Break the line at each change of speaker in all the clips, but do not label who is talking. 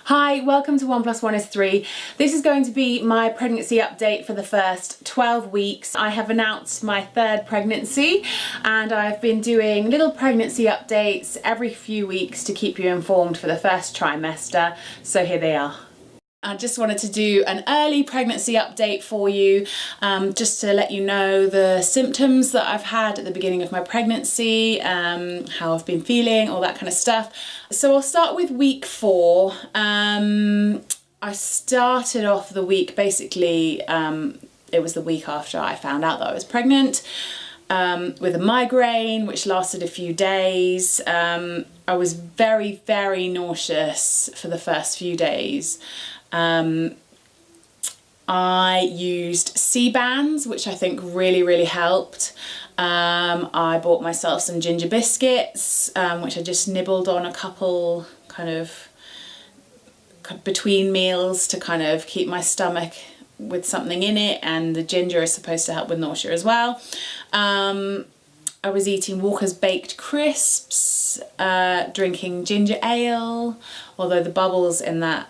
Hi, welcome to 1 + 1 is 3. This is going to be my pregnancy update for the first 12 weeks. I have announced my third pregnancy and I've been doing little pregnancy updates every few weeks to keep you informed for the first trimester. So here they are. I just wanted to do an early pregnancy update for you, just to let you know the symptoms that I've had at the beginning of my pregnancy, how I've been feeling, all that kind of stuff. So I'll start with week 4. I started off the week, basically, it was the week after I found out that I was pregnant, with a migraine which lasted a few days. I was very, very nauseous for the first few days. I used C-bands, which I think really helped. I bought myself some ginger biscuits, which I just nibbled on a couple kind of between meals to kind of keep my stomach with something in it, and the ginger is supposed to help with nausea as well. I was eating Walker's baked crisps, drinking ginger ale, although the bubbles in that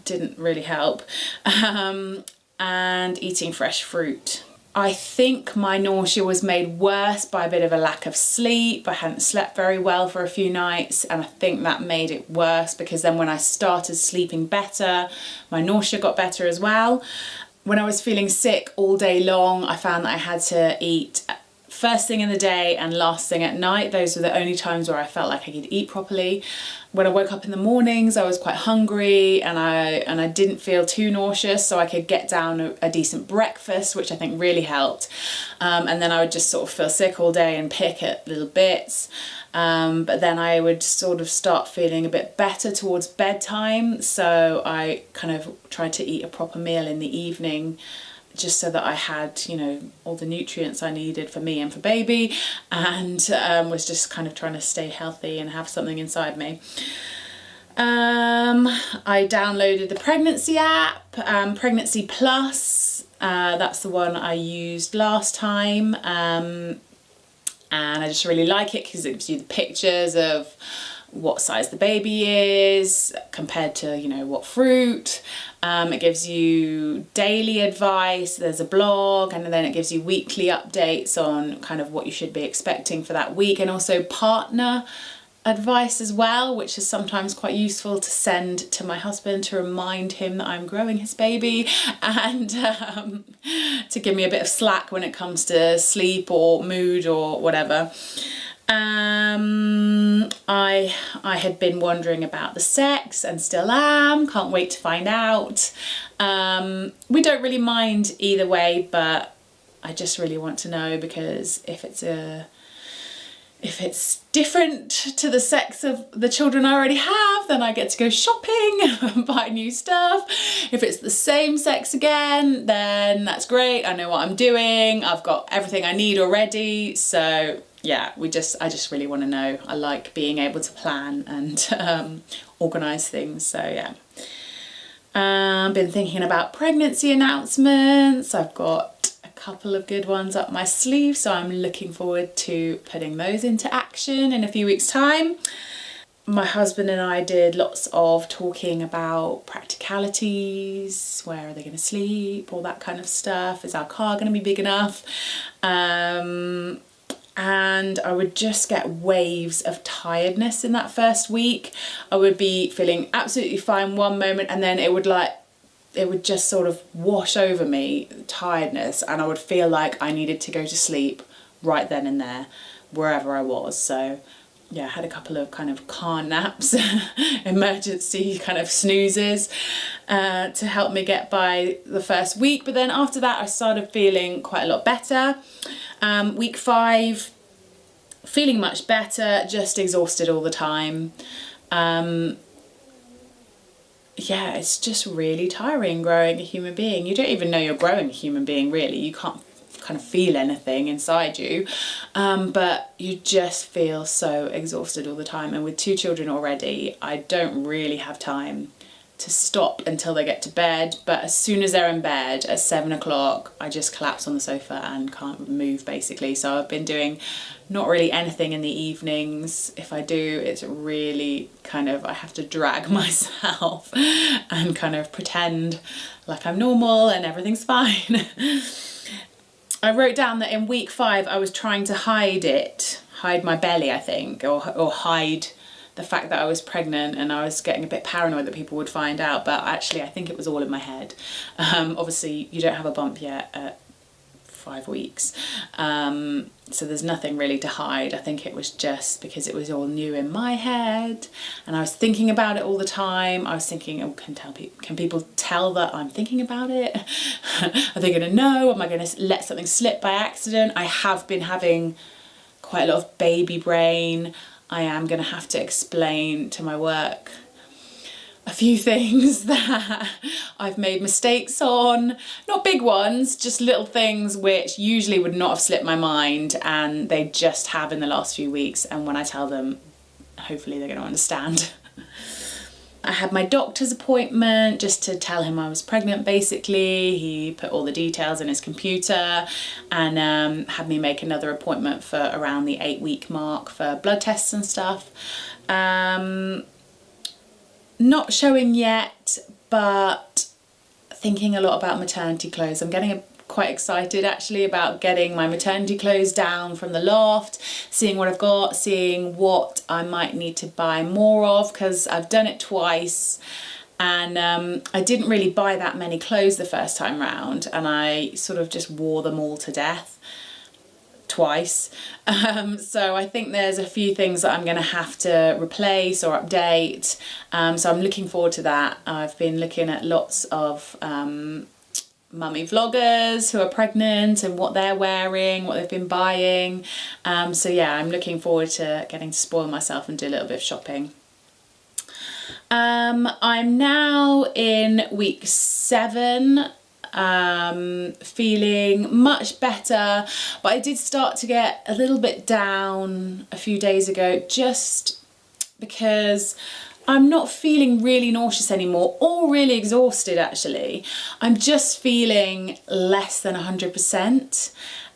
didn't really help, and eating fresh fruit. I think my nausea was made worse by a bit of a lack of sleep. I hadn't slept very well for a few nights, and I think that made it worse, because then when I started sleeping better, my nausea got better as well. When I was feeling sick all day long, I found that I had to eat first thing in the day and last thing at night. Those were the only times where I felt like I could eat properly. When I woke up in the mornings, I was quite hungry and I didn't feel too nauseous, so I could get down a decent breakfast, which I think really helped. And then I would just sort of feel sick all day and pick at little bits. But then I would sort of start feeling a bit better towards bedtime, so I kind of tried to eat a proper meal in the evening, just so that I had, you know, all the nutrients I needed for me and for baby, and was just kind of trying to stay healthy and have something inside me. I downloaded the pregnancy app, Pregnancy Plus, that's the one I used last time, and I just really like it because it gives you the pictures of what size the baby is compared to, you know, what fruit. It gives you daily advice, there's a blog, and then it gives you weekly updates on kind of what you should be expecting for that week, and also partner advice as well, which is sometimes quite useful to send to my husband to remind him that I'm growing his baby, and to give me a bit of slack when it comes to sleep or mood or whatever. I had been wondering about the sex and still am, can't wait to find out. We don't really mind either way, but I just really want to know, because if it's different to the sex of the children I already have, then I get to go shopping and buy new stuff. If it's the same sex again, then that's great, I know what I'm doing, I've got everything I need already. So yeah, I just really want to know. I like being able to plan and organise things, so yeah. Been thinking about pregnancy announcements. I've got a couple of good ones up my sleeve, so I'm looking forward to putting those into action in a few weeks' time. My husband and I did lots of talking about practicalities. Where are they going to sleep? All that kind of stuff. Is our car going to be big enough? And I would just get waves of tiredness in that first week. I would be feeling absolutely fine one moment, and then it would just sort of wash over me, tiredness, and I would feel like I needed to go to sleep right then and there, wherever I was. So yeah, I had a couple of kind of car naps, emergency kind of snoozes, to help me get by the first week. But then after that, I started feeling quite a lot better. Week 5, feeling much better, just exhausted all the time. Yeah, it's just really tiring growing a human being. You don't even know you're growing a human being, really. You can't kind of feel anything inside you, but you just feel so exhausted all the time. And with 2 children already, I don't really have time to stop until they get to bed, but as soon as they're in bed at 7 o'clock, I just collapse on the sofa and can't move basically. So I've been doing not really anything in the evenings. If I do, it's really kind of, I have to drag myself and kind of pretend like I'm normal and everything's fine. I wrote down that in week 5 I was trying to hide my belly, I think, or hide the fact that I was pregnant, and I was getting a bit paranoid that people would find out, but actually I think it was all in my head. Obviously you don't have a bump yet at 5 weeks, so there's nothing really to hide. I think it was just because it was all new in my head and I was thinking about it all the time. I was thinking, oh, can people tell that I'm thinking about it? Are they gonna know? Am I gonna let something slip by accident? I have been having quite a lot of baby brain. I am going to have to explain to my work a few things that I've made mistakes on. Not big ones, just little things which usually would not have slipped my mind, and they just have in the last few weeks, and when I tell them, hopefully they're going to understand. I had my doctor's appointment just to tell him I was pregnant basically. He put all the details in his computer and had me make another appointment for around the 8-week mark for blood tests and stuff. Not showing yet, but thinking a lot about maternity clothes. I'm getting quite excited actually about getting my maternity clothes down from the loft, seeing what I've got, seeing what I might need to buy more of, because I've done it twice and I didn't really buy that many clothes the first time round, and I sort of just wore them all to death twice. So I think there's a few things that I'm going to have to replace or update, so I'm looking forward to that. I've been looking at lots of mummy vloggers who are pregnant and what they're wearing, what they've been buying. So yeah, I'm looking forward to getting to spoil myself and do a little bit of shopping. I'm now in week 7, feeling much better, but I did start to get a little bit down a few days ago just because I'm not feeling really nauseous anymore, or really exhausted actually. I'm just feeling less than 100%,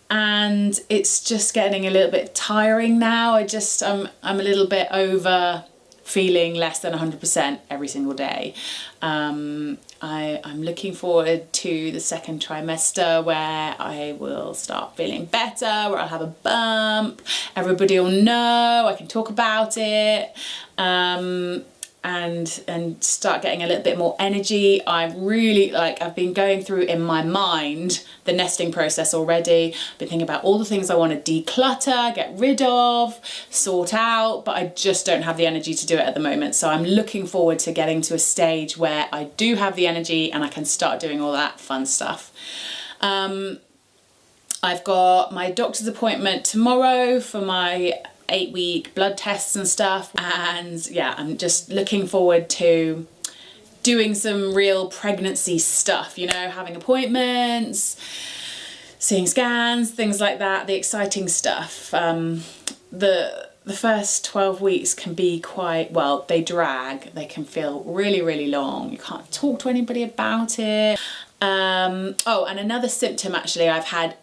and it's just getting a little bit tiring now. I'm a little bit over feeling less than 100% every single day. I'm looking forward to the second trimester where I will start feeling better, where I'll have a bump, everybody will know, I can talk about it. And start getting a little bit more energy. I've been going through in my mind the nesting process already. Been thinking about all the things I want to declutter, get rid of, sort out, but I just don't have the energy to do it at the moment. So I'm looking forward to getting to a stage where I do have the energy and I can start doing all that fun stuff. I've got my doctor's appointment tomorrow for my 8-week blood tests and stuff, and yeah, I'm just looking forward to doing some real pregnancy stuff, you know, having appointments, seeing scans, things like that, the exciting stuff. The first 12 weeks can be quite, well, they drag, they can feel really, really long. You can't talk to anybody about it. Oh, and another symptom actually I've had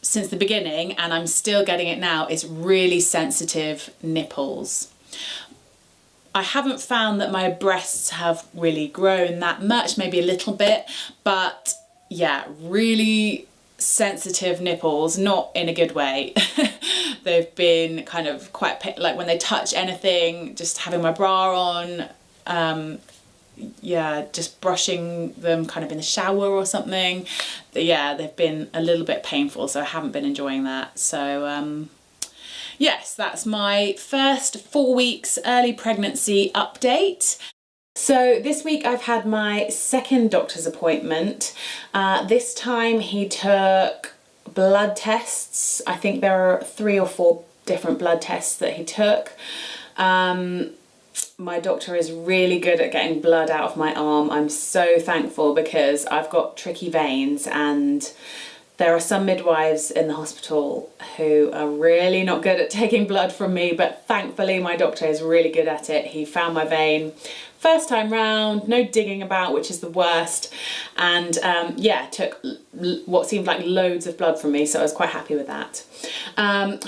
since the beginning, and I'm still getting it now, is really sensitive nipples. I haven't found that my breasts have really grown that much, maybe a little bit, but yeah, really sensitive nipples, not in a good way. They've been kind of quite, like when they touch anything, just having my bra on, yeah, just brushing them kind of in the shower or something. Yeah, they've been a little bit painful, so I haven't been enjoying that. So yes, that's my first 4 weeks early pregnancy update. So this week I've had my second doctor's appointment. This time he took blood tests. I think there are 3 or 4 different blood tests that he took. My doctor is really good at getting blood out of my arm. I'm so thankful because I've got tricky veins and There are some midwives in the hospital who are really not good at taking blood from me, but thankfully my doctor is really good at it. He found my vein first time round, no digging about, which is the worst, and yeah, took what seemed like loads of blood from me, so I was quite happy with that.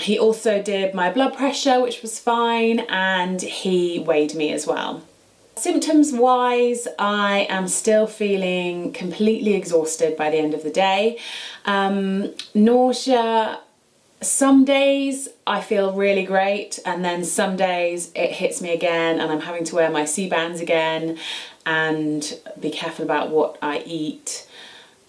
He also did my blood pressure, which was fine, and he weighed me as well. Symptoms wise, I am still feeling completely exhausted by the end of the day. Nausea, some days I feel really great, and then some days it hits me again and I'm having to wear my C-bands again and be careful about what I eat.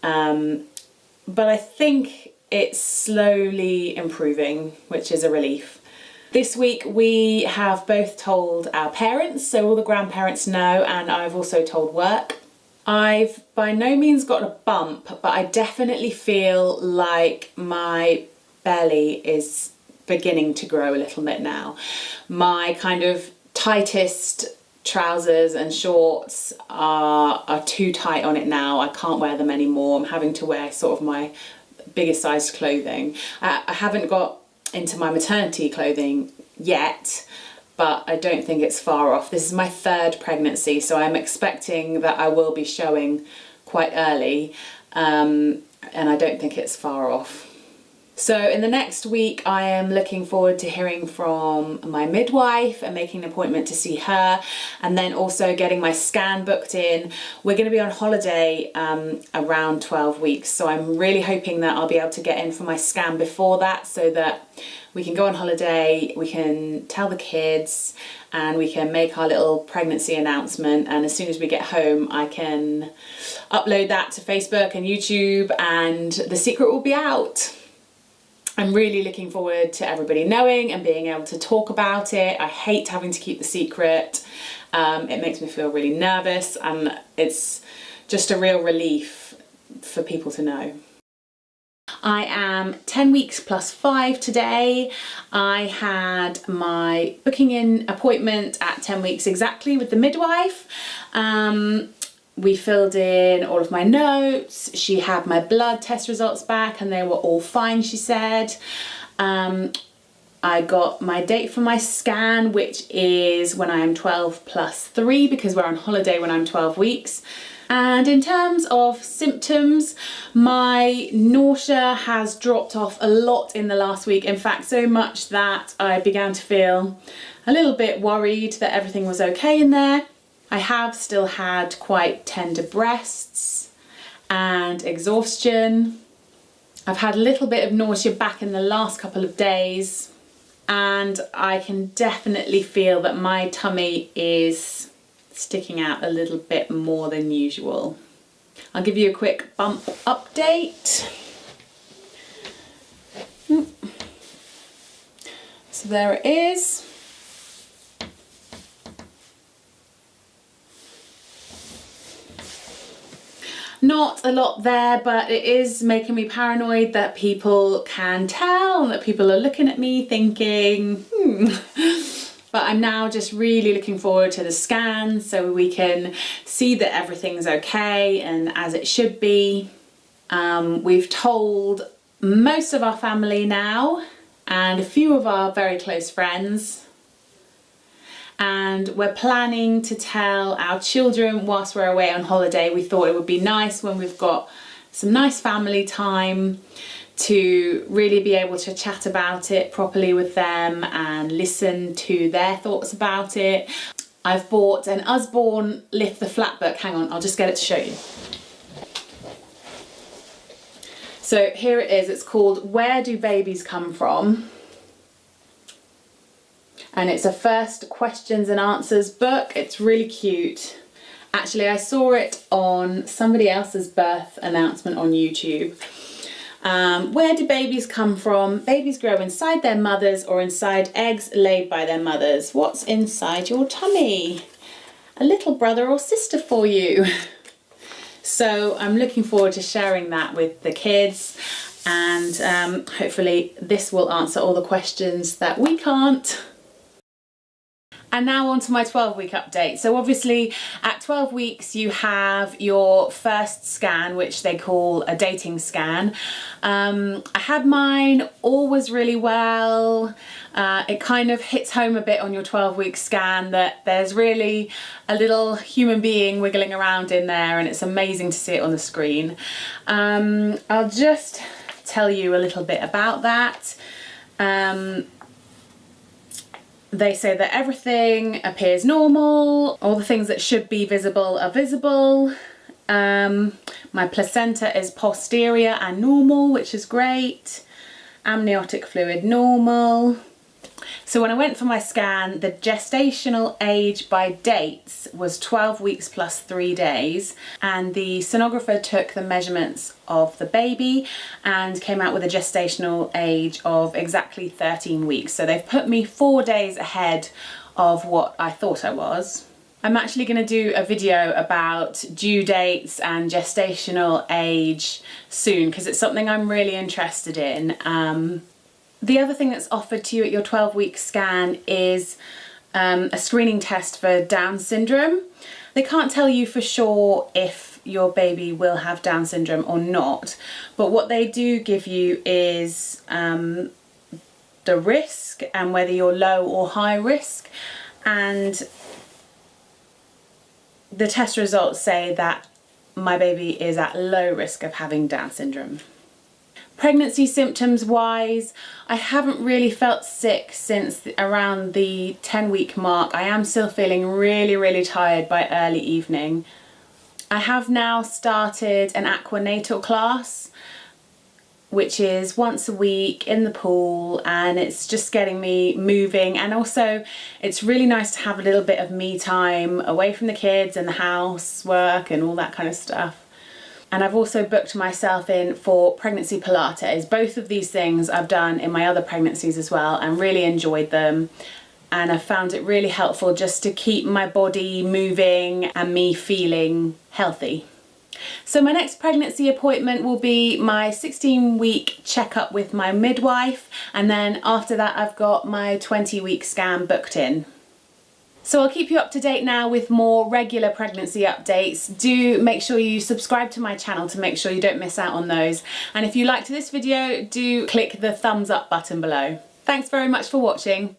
But I think it's slowly improving, which is a relief. This week we have both told our parents, so all the grandparents know, and I've also told work. I've by no means got a bump, but I definitely feel like my belly is beginning to grow a little bit now. My kind of tightest trousers and shorts are too tight on it now. I can't wear them anymore. I'm having to wear sort of my biggest sized clothing. I haven't got into my maternity clothing yet, but I don't think it's far off. This is my third pregnancy, so I'm expecting that I will be showing quite early, and I don't think it's far off. So in the next week I am looking forward to hearing from my midwife and making an appointment to see her, and then also getting my scan booked in. We're going to be on holiday around 12 weeks, so I'm really hoping that I'll be able to get in for my scan before that, so that we can go on holiday, we can tell the kids, and we can make our little pregnancy announcement, and as soon as we get home I can upload that to Facebook and YouTube and the secret will be out. I'm really looking forward to everybody knowing and being able to talk about it. I hate having to keep the secret. It makes me feel really nervous, and it's just a real relief for people to know. I am 10 weeks plus 5 today. I had my booking in appointment at 10 weeks exactly with the midwife. We filled in all of my notes. She had my blood test results back and they were all fine, she said. I got my date for my scan, which is when I am 12 plus 3, because we're on holiday when I'm 12 weeks. And in terms of symptoms, my nausea has dropped off a lot in the last week. In fact, so much that I began to feel a little bit worried that everything was okay in there. I have still had quite tender breasts and exhaustion. I've had a little bit of nausea back in the last couple of days, and I can definitely feel that my tummy is sticking out a little bit more than usual. I'll give you a quick bump update. So there it is. Not a lot there, but it is making me paranoid that people can tell, that people are looking at me thinking, But I'm now just really looking forward to the scan so we can see that everything's okay and as it should be. We've told most of our family now and a few of our very close friends. And we're planning to tell our children whilst we're away on holiday. We thought it would be nice when we've got some nice family time to really be able to chat about it properly with them and listen to their thoughts about it. I've bought an Usborne Lift the Flap book. Hang on, I'll just get it to show you. So here it is. It's called Where Do Babies Come From? And it's a first questions and answers book. It's really cute. Actually, I saw it on somebody else's birth announcement on YouTube. Where do babies come from? Babies grow inside their mothers or inside eggs laid by their mothers. What's inside your tummy? A little brother or sister for you. So I'm looking forward to sharing that with the kids, and hopefully this will answer all the questions that we can't. And now on to my 12-week update. So obviously at 12 weeks you have your first scan, which they call a dating scan. I had mine, all was really well. It kind of hits home a bit on your 12-week scan that there's really a little human being wiggling around in there, and it's amazing to see it on the screen. I'll just tell you a little bit about that. They say that everything appears normal, all the things that should be visible are visible. My placenta is posterior and normal, which is great. Amniotic fluid normal. So when I went for my scan, the gestational age by dates was 12 weeks plus 3 days, and the sonographer took the measurements of the baby and came out with a gestational age of exactly 13 weeks. So they've put me 4 days ahead of what I thought I was. I'm actually going to do a video about due dates and gestational age soon, because it's something I'm really interested in. The other thing that's offered to you at your 12-week scan is a screening test for Down syndrome. They can't tell you for sure if your baby will have Down syndrome or not, but what they do give you is the risk and whether you're low or high risk, and the test results say that my baby is at low risk of having Down syndrome. Pregnancy symptoms wise, I haven't really felt sick since around the 10-week mark. I am still feeling really tired by early evening. I have now started an aquanatal class, which is once a week in the pool, and it's just getting me moving, and also it's really nice to have a little bit of me time away from the kids and the housework and all that kind of stuff. And I've also booked myself in for pregnancy Pilates. Both of these things I've done in my other pregnancies as well and really enjoyed them. And I found it really helpful just to keep my body moving and me feeling healthy. So my next pregnancy appointment will be my 16-week checkup with my midwife, and then after that I've got my 20-week scan booked in. So I'll keep you up to date now with more regular pregnancy updates. Do make sure you subscribe to my channel to make sure you don't miss out on those. And if you liked this video, do click the thumbs up button below. Thanks very much for watching.